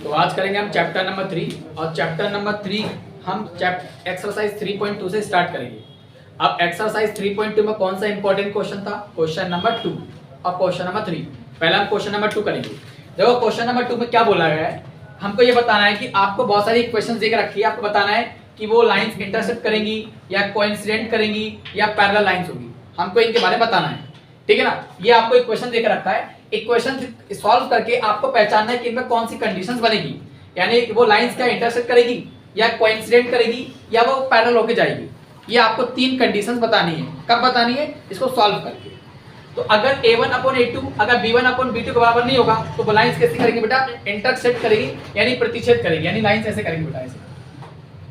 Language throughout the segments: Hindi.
तो आज करेंगे हम चैप्टर नंबर 3 और चैप्टर नंबर 3 हम एक्सरसाइज 3.2 से स्टार्ट करेंगे। अब एक्सरसाइज 3.2 में कौन सा इंपॉर्टेंट क्वेश्चन था? क्वेश्चन नंबर 2 और क्वेश्चन नंबर 3। पहले हम क्वेश्चन नंबर 2 करेंगे। देखो क्वेश्चन नंबर 2 में क्या बोला गया है, हमको ये बताना है कि आपको बहुत सारी इक्वेशंस देकर रखी है, आपको बताना है कि वो लाइंस इंटरसेक्ट करेंगी या कोइंसिडेंट करेंगी या पैरेलल लाइंस होगी, हमको इनके बारे में बताना है। ठीक है ना, ये आपको इक्वेशन देकर रखा है, इक्वेशन सॉल्व करके आपको पहचानना है कि इनमें कौन सी कंडीशंस बनेगी, यानी वो लाइंस क्या इंटरसेक्ट करेगी या कोइंसिडेंट करेगी या वो पैरेलल होके जाएगी। ये आपको 3 कंडीशंस बतानी है। कब बतानी है? इसको सॉल्व करके। तो अगर a1/a2 अगर b1/b2 के बराबर नहीं होगा तो वो लाइंस कैसे करेंगे बेटा? इंटरसेक्ट करेगी, यानी प्रतिच्छेद करेगी, यानी लाइंस ऐसे करेंगे बेटा, ऐसे।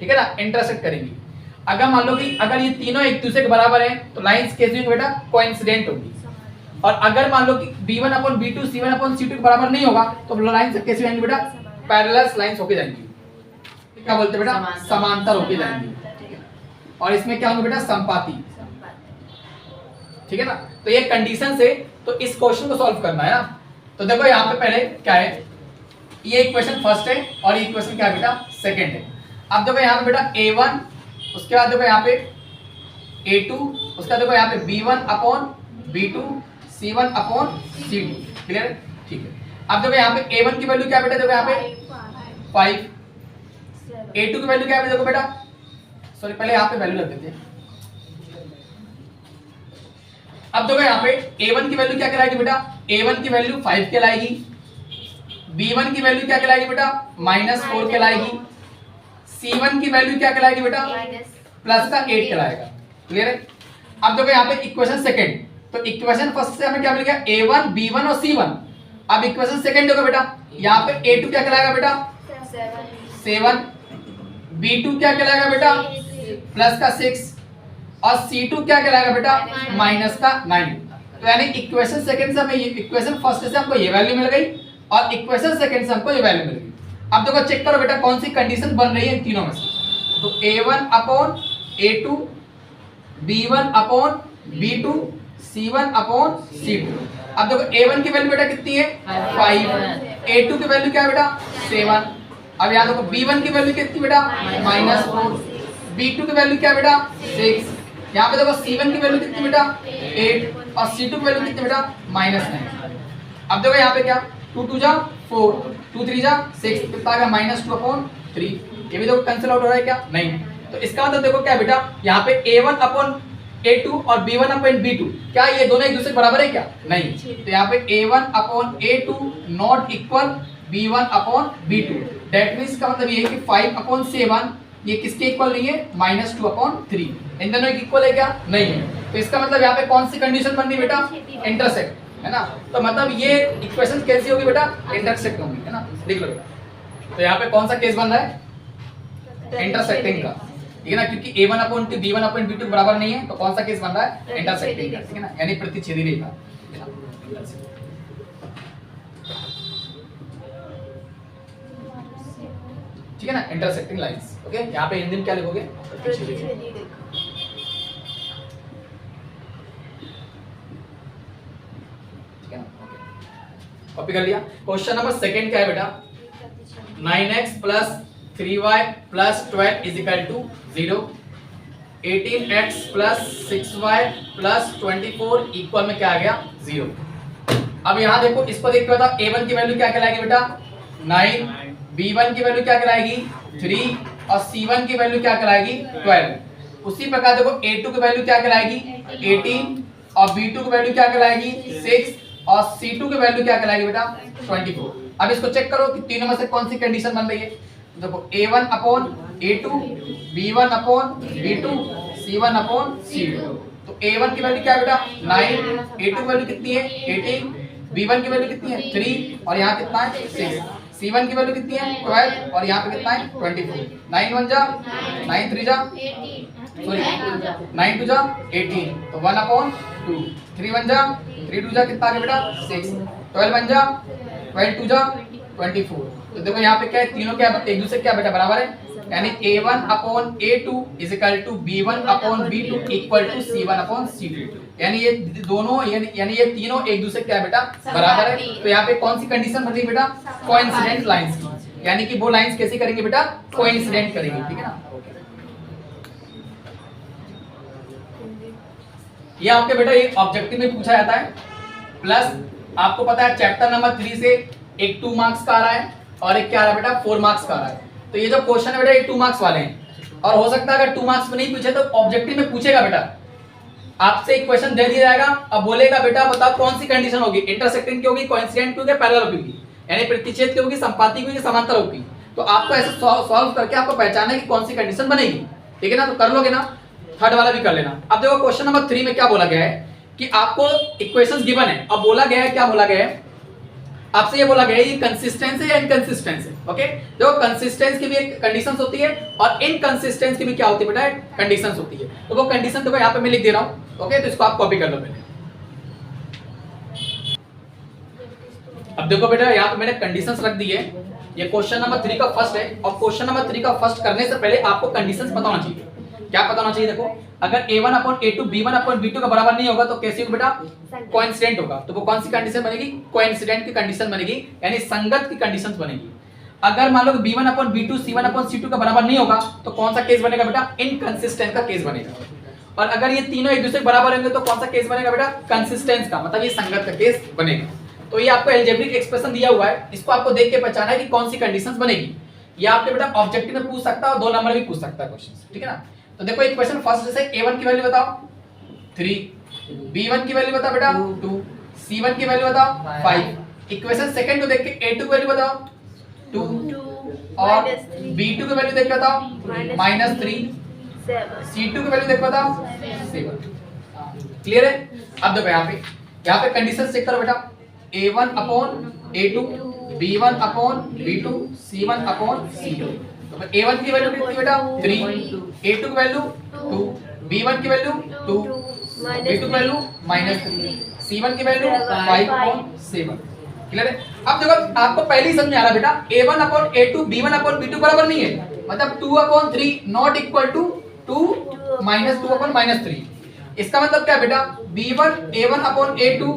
ठीक है ना, इंटरसेक्ट करेंगी। अगर मान लो कि अगर ये तीनों एक दूसरे के बराबर हैं तो लाइंस कैसी होंगी बेटा? कोइंसिडेंट होगी। और अगर मान लो कि b1/b2 c1/c2 के बराबर नहीं होगा तो लाइंस कैसी होंगी बेटा? पैरेलल लाइंस होके जाएंगी। क्या बोलते हैं बेटा? समांतर होके जाएंगी। और इसमें क्या होंगे बेटा? समपाती। ठीक है ना, तो ये कंडीशन से तो इस क्वेश्चन को सॉल्व करना है ना। तो देखो यहाँ पे पहले क्या है, ये इक्वेशन फर्स्ट है और ये इक्वेशन क्या है बेटा? सेकंड है। अब देखो यहाँ पे बेटा a1, उसके बाद देखो यहाँ पे a2, उसका देखो यहाँ पे b1/b2 c1/c2। क्लियर है? ठीक है। अब देखो यहाँ पे a1 की वैल्यू क्या बेटा? देखो यहाँ पे 5, a2 की वैल्यू क्या है देखो बेटा? सॉरी, पहले यहाँ पे वैल्यू रख देते हैं। अब देखो यहाँ पे a1 की वैल्यू क्या कहलाएगी बेटा? a1 की वैल्यू 5 कहलाएगी। b1 की वैल्यू क्या कहलाएगी बेटा? -4 कहलाएगी। c1 की वैल्यू क्या कहलाएगी बेटा? +8 कहलाएगा। क्लियर है? अब देखो यहाँ पे इक्वेशन सेकंड, तो इक्वेशन फर्स्ट से हमें क्या मिलेगा? a1, b1 और c1। अब इक्वेशन सेकंड देखो बेटा, यहाँ पे a2 क्या कहलाएगा बेटा? 7, b2 क्या कहलाएगा बेटा? +6 और c2 क्या कहलाएगा बेटा? -9। तो यानी इक्वेशन सेकंड से हमें ये, इक्वेशन फर्स्ट से हमको ये वैल्यू मिल गई और इक्वेशन सेकंड से हमको ये वैल्यू मिल गई। अब देखो चेक करो बेटा कौन सी कंडीशन बन रही है इन तीनों में से। तो a1/a2, b1/b2 c1/c2। अब देखो a1 की वैल्यू बेटा कितनी है? 5। a2 की वैल्यू क्या है बेटा? 7। अब यहाँ देखो b1 की वैल्यू कितनी बेटा? -4। b2 की वैल्यू क्या है बेटा? 6। यहाँ पे देखो c1 की वैल्यू कितनी बेटा? 8 और c2 की वैल्यू कितनी बेटा? -9। अब देखो यहाँ पे क्या, 2 2 जा 4, 2 3 जा 6, कितना आ गया? -2/3। ये भी देखो कैंसिल आउट हो रहा है क्या? नहीं। तो इसका मतलब देखो क्या बेटा, यहाँ पे a1/a2 और b1/b2 क्या ये दोनों एक दूसरे के बराबर है क्या? नहीं। तो यहाँ पे a1/a2 not equal b1/b2। That means का मतलब ये है कि 5/7 ये किसके इक्वल नहीं है? -2/3। इन दोनों के इक्वल है क्या? नहीं है। तो इसका मतलब यहाँ पे कौन सी कंडीशन बन रही बेटा? इंटरसेक्ट, है ना। तो मतलब ये इक्वेशन कैसी होगी बेटा? इंटरसेक्ट होगी, है ना। लिख लो बेटा। तो यहाँ पे कौन सा केस बन रहा है? इंटरसेक्टिंग का। ठीक है ना, क्योंकि a1/b1/b2 के बराबर नहीं है तो कौन सा केस बन रहा है? इंटरसेक्टिंग का। ठीक है ना, यानी प्रतिच्छेदी रेखा। ठीक है ना, इंटरसेक्टिंग लाइंस। ओके, यहाँ पे हिंदी में क्या लिखोगे? ठीक है ना, ओके, कॉपी कर लिया। क्वेश्चन नंबर सेकंड क्या है बेटा? 9x + 3y + 12 = 0। 18x + 6y + 24 equal में क्या आ गया? 0। अब यहाँ देखो, इसको देख के बता a1 की वैल्यू क्या कहलाएगी बेटा? 9, b1 की वैल्यू क्या कहलाएगी? 3 और c1 की वैल्यू क्या कहलाएगी? 12। उसी प्रकार देखो a2 की वैल्यू क्या कहलाएगी? 18 और b2 की वैल्यू क्या कहलाएगी? 6 और c2 की वैल्यू क्या कहलाएगी बेटा? 24। अब इसको चेक करो कि तीनों में से कौन सी कंडीशन बन रही है। देखो a1/a2, b1/b2 c1/c2। तो a1 की वैल्यू क्या है बेटा? 9, a2 की वैल्यू कितनी है? 18, b1 की वैल्यू कितनी है? 3 और यहाँ कितना है? 6। c1 की वैल्यू कितनी है? 12 और यहाँ पे कितना है? 24। 9 1 जा 9 3 जा सॉरी 9 2 जा 18, तो 1/2। 3 1 जा 3 2 जा कितना आ गया बेटा? 6। 12 1 जा 12 2 जा 24। तो देखो यहाँ पे क्या है, तीनों क्या एक दूसरे क्या बेटा? बराबर है। यानी a1/a2 = b1/b2 = c1/c2। यानी ये दोनों यानी ये तीनों एक दूसरे क्या बेटा? बराबर है। तो यहाँ पे कौन सी कंडीशन बन रही है बेटा? कोइंसिडेंट लाइंस की। यानी कि वो लाइंस कैसी करेंगे बेटा, कोइंसिडेंट करेंगे, ठीक है ना। ये आपके बेटा ये ऑब्जेक्टिव में पूछा जाता है। प्लस आपको पता है चैप्टर नंबर 3 से एक 2 मार्क्स का आ रहा है और एक क्या आ रहा है बेटा, 4 मार्क्स का आ रहा है। तो ये जो क्वेश्चन है बेटा ये 2 मार्क्स वाले हैं, और हो सकता है अगर 2 मार्क्स में नहीं पूछे तो ऑब्जेक्टिव में पूछेगा बेटा। आपसे एक क्वेश्चन दे दिया जाएगा, अब बोलेगा बेटा बताओ कौन सी कंडीशन होगी, इंटरसेक्टिंग की होगी, कोइंसिडेंट की होगी, पैरेलल की होगी, यानी प्रतिच्छेद की होगी, संपाती की होगी, समांतर होगी। तो आपको ऐसे सॉल्व करके आपको पहचानना है कि कौन सी कंडीशन बनेगी, ठीक है ना। तो कर लोगे ना, थर्ड वाला भी कर लेना। अब देखो क्वेश्चन नंबर 3 में क्या बोला गया है कि आपको इक्वेशंस गिवन है। अब बोला गया है, क्या बोला गया है आपसे, ये बोला गया है ये कंसिस्टेंस है या इनकंसिस्टेंस है। ओके, देखो कंसिस्टेंस की भी एक कंडीशंस होती है और इनकंसिस्टेंस की भी क्या होती है बेटा, कंडीशंस होती है। तो वो कंडीशन देखो यहाँ पे मैं लिख दे रहा हूँ। ओके, तो इसको आप कॉपी कर लो पहले। अब देखो बेटा यहाँ पे मैंने कंडीशंस रख दी है। ये क्वेश्चन नंबर 3 का फर्स्ट है, और क्वेश्चन नंबर 3 का फर्स्ट करने से पहले आपको कंडीशंस पता होना चाहिए। क्या पता होना चाहिए, देखो अगर a1/a2 b1/b2 का बराबर नहीं होगा तो कैसी होगा बेटा, कोइंसिडेंट होगा। तो वो कौन सी कंडीशन बनेगी, कोइंसिडेंट की कंडीशन बनेगी, यानी संगत की कंडीशंस बनेगी। अगर मान लो b1/b2 c1/c2 का बराबर नहीं होगा तो कौन सा केस बनेगा बेटा, इनकंसिस्टेंट का केस बनेगा। और अगर ये तीनों एक दूसरे के बराबर होंगे तो कौन सा केस बनेगा बेटा, कंसिस्टेंस का, मतलब ये संगत का केस बनेगा। तो ये आपको अलजेब्रिक एक्सप्रेशन दिया हुआ है, इसको आपको देख के पहचाना है कि कौन सी कंडीशंस बनेगी। ये आपके बेटा ऑब्जेक्टिव में पूछ सकता है और 2 नंबर भी पूछ सकता है क्वेश्चन, ठीक है ना। तो देखो एक क्वेश्चन फर्स्ट जैसे a1 की वैल्यू बताओ 3, b1 की वैल्यू बताओ बेटा 2, c1 की वैल्यू बताओ 5। इक्वेशन सेकंड को देख के a2 की वैल्यू बताओ 2 और b2 की वैल्यू देख के बताओ -3, c2 की वैल्यू देख के बताओ 7। क्लियर है। अब देखो यहाँ पे कंडीशन चेक करो बेटा, a1/a2 b1/b2 c1/c2। तो a1 की वैल्यू कितनी बेटा 3, a2 की वैल्यू 2, b1 की वैल्यू 2, b2 की वैल्यू -3, c1 की वैल्यू 5/7। क्लियर है। अब देखो आपको पहले ही समझ आ रहा बेटा, a1/a2 b1/b2 बराबर नहीं है, मतलब 2/3 नॉट इक्वल टू 2 -2/-3। इसका मतलब क्या बेटा, b1 a1/a2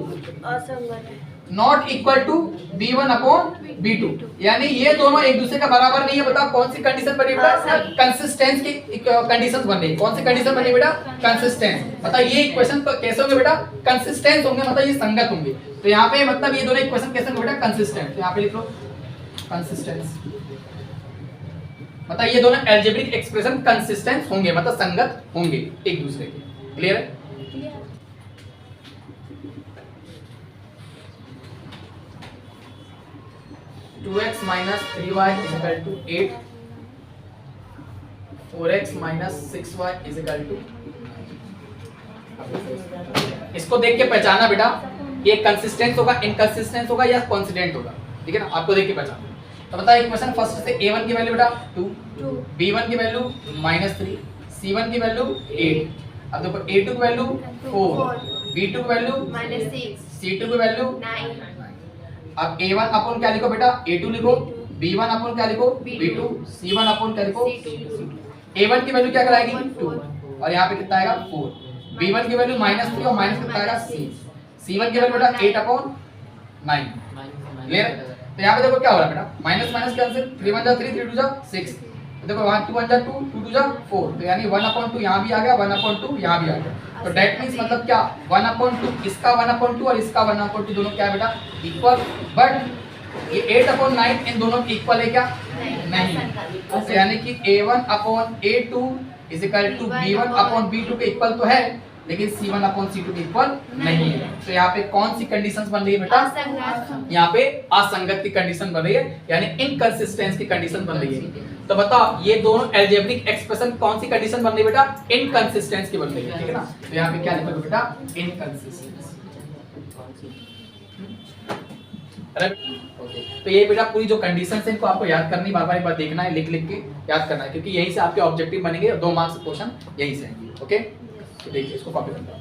not equal to b1/b2, यानी ये दोनों एक दूसरे का बराबर नहीं है। बताओ कौन सी कंडीशन बनी बेटा, कंसिस्टेंस की कंडीशंस बन रही है। कौन सी कंडीशन बनी बेटा, कंसिस्टेंस। बताओ ये इक्वेशन कैसे होंगे बेटा, कंसिस्टेंस होंगे, मतलब ये संगत होंगे। तो यहाँ पे मतलब ये दोनों इक्वेशन कैसे होंगे बेटा, कंसिस्टेंट। तो यहाँ पे लिख लो कंसिस्टेंस, मतलब ये दोनों अलजेब्रिक एक्सप्रेशन कंसिस्टेंस होंगे, मतलब संगत होंगे एक दूसरे के। क्लियर है। 2x minus 3y is equal to 8, 4x minus 6y is equal to। इसको देख के पहचाना बेटा, ये कंसिस्टेंस होगा, इनकंसिस्टेंस होगा या कोइंसिडेंट होगा, ठीक है ना। आपको देख के पहचाना। तो बताइए क्वेश्चन फर्स्ट से a1 की वैल्यू बेटा 2, b1 की वैल्यू -3, c1 की वैल्यू 8। अब देखो a2 की वैल्यू 4, b2 की वैल्यू -6, c2 की वैल्यू 9। अब a1 अपन क्या लिखो बेटा, a2 लिखो, b1 अपन क्या लिखो, b2, c1 अपन क्या लिखो, a1 की वैल्यू क्या कराएगी 2 और यहाँ पे कितना आएगा 4, b1 की वैल्यू -3 और माइनस कितना आएगा 6, c1 की वैल्यू बेटा 8/9। क्लियर। तो यहाँ पे देखो क्या हो रहा है बेटा, माइनस माइनस कैंसिल, 3 1 जा 3, 3 2 जा 6। देखो 1 2 1 जा 2, 2 2 जा 4, तो यानी 1/2 यहाँ भी आ गया, 1/2 यहाँ भी आ गया। तो डेट मींस मतलब क्या, 1/2 इसका 1/2 और इसका 1/2 दोनों क्या है बेटा, इक्वल। बट ये 8/9 इन दोनों इक्वल है क्या, नहीं। तो यानी कि a1/a2 is equal to b1/b2 के इक्वल तो है, लेकिन c1/c2 के इक्वल नहीं है। तो यहाँ पे कौन सी कंडीशंस बन रही है बेटा, यहाँ पे असंगत की कंडीशन बन रही है, यानी इनकंसिस्टेंस की कंडीशन बन रही है। तो बताओ ये दोनों अलजेब्रिक एक्सप्रेशन कौन सी कंडीशन बन रही है बेटा, इनकंसिस्टेंस की बन रही है, ठीक है ना। तो यहाँ पे क्या लिखोगे बेटा, इनकंसिस्टेंस। तो ये बेटा पूरी जो कंडीशंस है इनको आपको याद करनी, बार बार एक बार देखना है, लिख लिख के याद करना है, क्योंकि यहीं से आपके ऑब्जेक्टिव बनेंगे और 2 मार्क्स क्वेश्चन यहीं से। ओके, तो देखिए इसको कॉपी करते हैं।